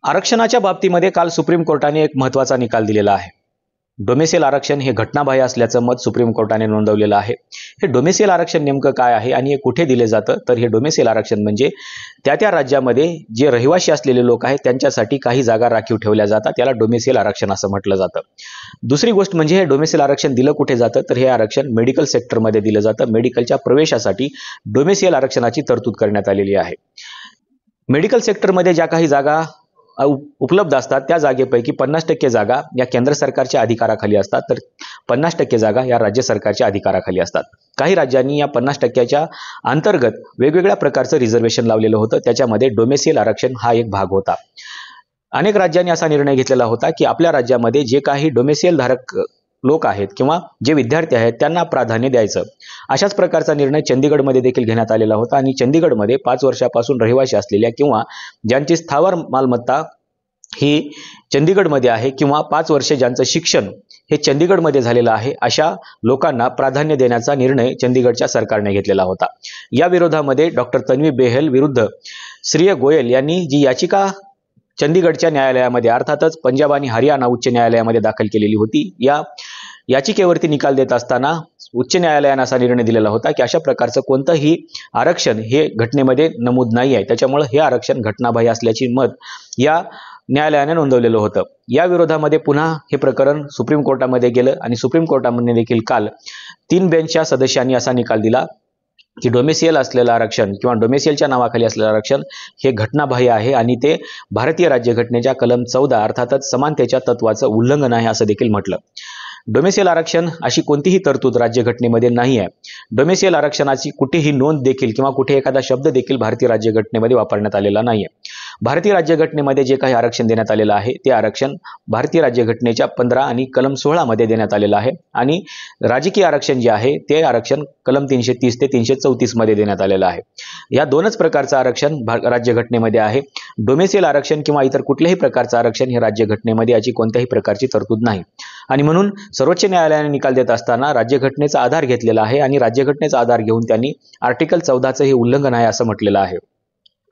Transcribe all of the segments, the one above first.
आरक्षणाच्या बाबतीमध्ये काल सुप्रीम कोर्टाने एक महत्त्वाचा निकाल दिलेला आहे। डोमेसियल आरक्षण हे घटनाबाह्य असल्याचं मत सुप्रीम कोर्टाने नोंदवलेलं आहे। हे डोमेसियल आरक्षण नेमकं काय आहे आणि हे कुठे दिले जातं, तर हे डोमेसियल आरक्षण म्हणजे त्या राज्यामध्ये जे रहिवासी असलेले लोक आहेत त्यांच्यासाठी काही जागा राखीव ठेवल्या जातात, त्याला डोमेसियल आरक्षण असं म्हटलं जातं। दुसरी गोष्ट म्हणजे हे डोमेसियल आरक्षण दिलं कुठे जातं, तर हे आरक्षण मेडिकल सेक्टरमध्ये दिलं जातं। मेडिकलच्या प्रवेशासाठी डोमेसियल आरक्षणाची तरतूद करण्यात आलेली आहे। मेडिकल सेक्टरमध्ये ज्या काही जागा उपलब्ध असतात त्या जागेपैकी 50% जागा या केंद्र सरकारच्या अधिकाराखाली असतात, तर 50% जागा या राज्य सरकारच्या अधिकाराखाली असतात। काही राज्यांनी या 50%च्या अंतर्गत वेगवेगळ्या प्रकारचं रिझर्वेशन लावलेलं होतं, त्याच्यामध्ये डोमेसियल आरक्षण हा एक भाग होता। अनेक राज्यांनी असा निर्णय घेतलेला होता की आपल्या राज्यामध्ये जे काही डोमेसियल धारक लोक आहेत किंवा जे विद्यार्थी आहेत त्यांना प्राधान्य द्यायचं। अशाच प्रकारचा निर्णय चंदीगडमध्ये देखील घेण्यात आलेला होता आणि चंदीगडमध्ये 5 वर्षापासून रहिवासी असलेल्या किंवा ज्यांची स्थावर मालमत्ता ही चंदीगडमध्ये आहे किंवा 5 वर्षे ज्यांचं शिक्षण हे चंदीगडमध्ये झालेलं आहे, अशा लोकांना प्राधान्य देण्याचा निर्णय चंदीगडच्या सरकारने घेतलेला होता। या विरोधामध्ये डॉक्टर तन्वी बेहल विरुद्ध श्रेय गोयल यांनी जी याचिका चंदीगडच्या न्यायालयामध्ये अर्थातच पंजाब आणि हरियाणा उच्च न्यायालयामध्ये दाखल केलेली होती, या याचिकेवरती निकाल देत असताना उच्च न्यायालयाने असा निर्णय दिलेला होता की अशा प्रकारचं कोणतंही आरक्षण हे घटनेमध्ये नमूद नाही आहे, त्याच्यामुळे हे आरक्षण घटनाबाह्य असल्याची मत या न्यायालयाने नोंदवलेलं होतं। या विरोधामध्ये पुन्हा हे प्रकरण सुप्रीम कोर्टामध्ये गेलं आणि सुप्रीम कोर्टामध्ये देखील काल 3 बेंचच्या सदस्यांनी असा निकाल दिला की डोमेसियल असलेलं आरक्षण किंवा डोमेसियलच्या नावाखाली असलेलं आरक्षण हे घटनाबाह्य आहे आणि ते भारतीय राज्यघटनेच्या कलम 14 अर्थातच समानतेच्या तत्वाचं उल्लंघन आहे असं देखील म्हटलं। डोमेसियल आरक्षण अशी कोणतीही तरतूद राज्यघटनेमध्ये नाही आहे। डोमेसियल आरक्षणाची कुठेही नोंद देखील किंवा कुठे एखादा शब्द देखील भारतीय राज्यघटनेमध्ये वापरण्यात आलेला नाही आहे। भारतीय राज्यघटनेमध्ये जे काही आरक्षण देण्यात आलेलं आहे ते आरक्षण भारतीय राज्यघटनेच्या 15 आणि कलम 16 मध्ये देण्यात आलेलं आहे आणि राजकीय आरक्षण जे आहे ते आरक्षण कलम 330 ते 334 मध्ये देण्यात आलेलं आहे। या दोनच प्रकारचं आरक्षण राज्यघटनेमध्ये आहे। डोमेसियल आरक्षण किंवा इतर कुठल्याही प्रकारचं आरक्षण हे राज्यघटनेमध्ये याची कोणत्याही प्रकारची तरतूद नाही आणि म्हणून सर्वोच्च न्यायालयाने निकाल देत असताना राज्यघटनेचा आधार घेतलेला आहे आणि राज्यघटनेचा आधार घेऊन त्यांनी आर्टिकल 14चं हे उल्लंघन आहे असं म्हटलेलं आहे।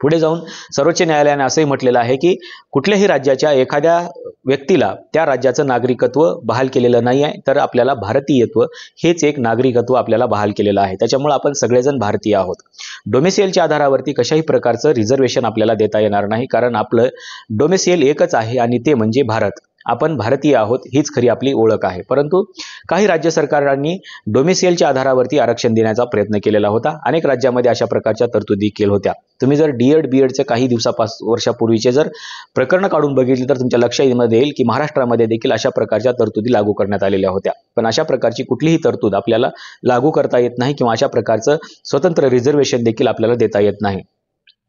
पुढे जाऊन सर्वोच्च न्यायालयाने असंही म्हटलेलं आहे की कुठल्याही राज्याच्या एखाद्या व्यक्तीला त्या राज्याचं नागरिकत्व बहाल केलेलं नाही आहे, तर आपल्याला भारतीयत्व हेच एक नागरिकत्व आपल्याला बहाल केलेलं आहे, त्याच्यामुळे आपण सगळेजण भारतीय आहोत। डोमेसियलच्या आधारावरती कशाही प्रकारचं रिझर्वेशन आपल्याला देता येणार नाही, कारण आपलं डोमेसियल एकच आहे आणि ते म्हणजे भारत। आपण भारतीय आहोत हीच खरी आपली ओळख आहे। परंतु काही राज्य सरकारांनी डोमेसियलच्या आधारावरती आरक्षण देण्याचा प्रयत्न केलेला होता। अनेक राज्यामध्ये अशा प्रकारच्या तरतुदी केल्या होत्या। तुम्ही जर बीएडचे काही वर्षापूर्वीचे जर प्रकरण काढून बघितले तर तुमच्या लक्षात येईल की महाराष्ट्रामध्ये देखील अशा प्रकारच्या तरतुदी लागू करण्यात आलेल्या होत्या, पण अशा प्रकारची कुठलीही तरतूद आपल्याला लागू करता येत नाही किंवा अशा प्रकारचं स्वतंत्र रिझर्वेशन देखील आपल्याला देता येत नाही।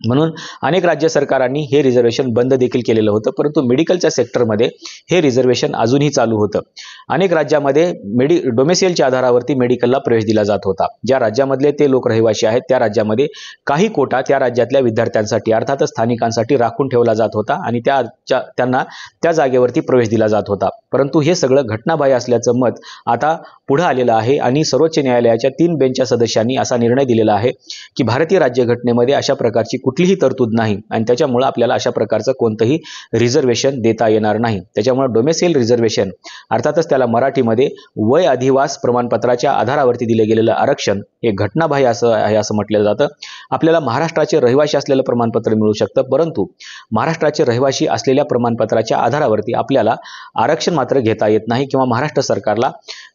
म्हणून अनेक राज्य सरकारांनी हे रिझर्वेशन बंद देखील केलेलं होतं, परंतु मेडिकलच्या सेक्टरमध्ये हे रिझर्वेशन अजूनही चालू होतं। अनेक राज्यामध्ये डोमेसियलच्या आधारावरती मेडिकलला प्रवेश दिला जात होता। ज्या राज्यामधले ते लोक रहिवासी आहेत त्या राज्यामध्ये काही कोटा त्या राज्यातल्या विद्यार्थ्यांसाठी अर्थातच स्थानिकांसाठी राखून ठेवला जात होता आणि त्यांना त्या जागेवरती प्रवेश दिला जात होता। परंतु हे सगळं घटनाबाह्य असल्याचं मत आता पुढे आलेलं आहे आणि सर्वोच्च न्यायालयाच्या 3 बेंचच्या सदस्यांनी असा निर्णय दिलेला आहे की भारतीय राज्यघटनेमध्ये अशा प्रकारची कुठलीही तरतूद नाही आणि त्याच्यामुळे आपल्याला अशा प्रकारचं कोणतंही रिझर्वेशन देता येणार नाही। त्याच्यामुळे डोमेसियल रिझर्वेशन अर्थातच त्याला मराठीमध्ये वय अधिवास प्रमाणपत्राच्या आधारावरती दिले गेलेलं आरक्षण हे घटनाबाह्य आहे असं म्हटलं जातं। आपल्याला महाराष्ट्राचे रहिवासी असलेलं प्रमाणपत्र मिळू शकतं, परंतु महाराष्ट्राचे रहिवासी असलेल्या प्रमाणपत्राच्या आधारावरती आपल्याला आरक्षण मात्र घेता येत नाही किंवा महाराष्ट्र सरकारला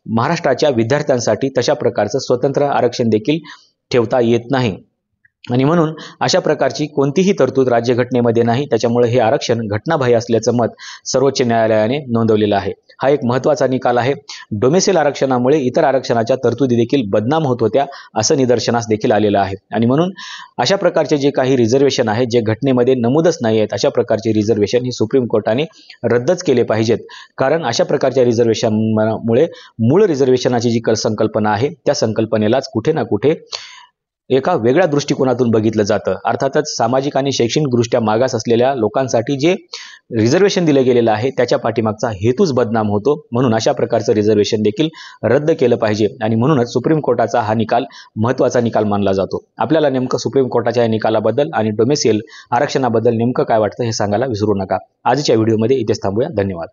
महाराष्ट्राच्या विद्यार्थ्यांसाठी तशा प्रकारचं स्वतंत्र आरक्षण देखील ठेवता येत नाही आणि म्हणून अशा प्रकारची कोणतीही तरतूद राज्यघटनेमध्ये नाही। त्याच्यामुळे हे आरक्षण घटनाबाह्य असल्याचं मत सर्वोच्च न्यायालयाने नोंदवलेलं आहे। हा एक महत्त्वाचा निकाल आहे। डोमेसियल आरक्षणामुळे इतर आरक्षणाच्या तरतुदी देखील बदनाम होत होत्या असं निदर्शनास देखील आलेलं आहे आणि म्हणून अशा प्रकारचे जे काही रिझर्वेशन आहे जे घटनेमध्ये नमूदच नाही आहेत अशा प्रकारचे रिझर्वेशन ही सुप्रीम कोर्टाने रद्दच केले पाहिजेत, कारण अशा प्रकारच्या रिझर्वेशनमुळे मूळ रिझर्वेशनाची जी संकल्पना आहे त्या संकल्पनेलाच कुठे ना कुठे एका वेगळ्या दृष्टिकोनातून बघितलं जातं। अर्थातच सामाजिक आणि शैक्षणिक दृष्ट्या मागास असलेल्या लोकांसाठी जे रिझर्वेशन दिलं गेलेलं आहे त्याच्या पाठीमागचा हेतूच बदनाम होतो. म्हणून अशा प्रकारचं रिझर्वेशन देखील रद्द केलं पाहिजे आणि म्हणूनच सुप्रीम कोर्टाचा हा निकाल महत्त्वाचा निकाल मानला जातो. आपल्याला नेमकं सुप्रीम कोर्टाच्या या निकालाबद्दल आणि डोमेसियल आरक्षणाबद्दल नेमकं काय वाटतं हे सांगायला विसरू नका. आजच्या व्हिडिओमध्ये इथेच थांबूया. धन्यवाद.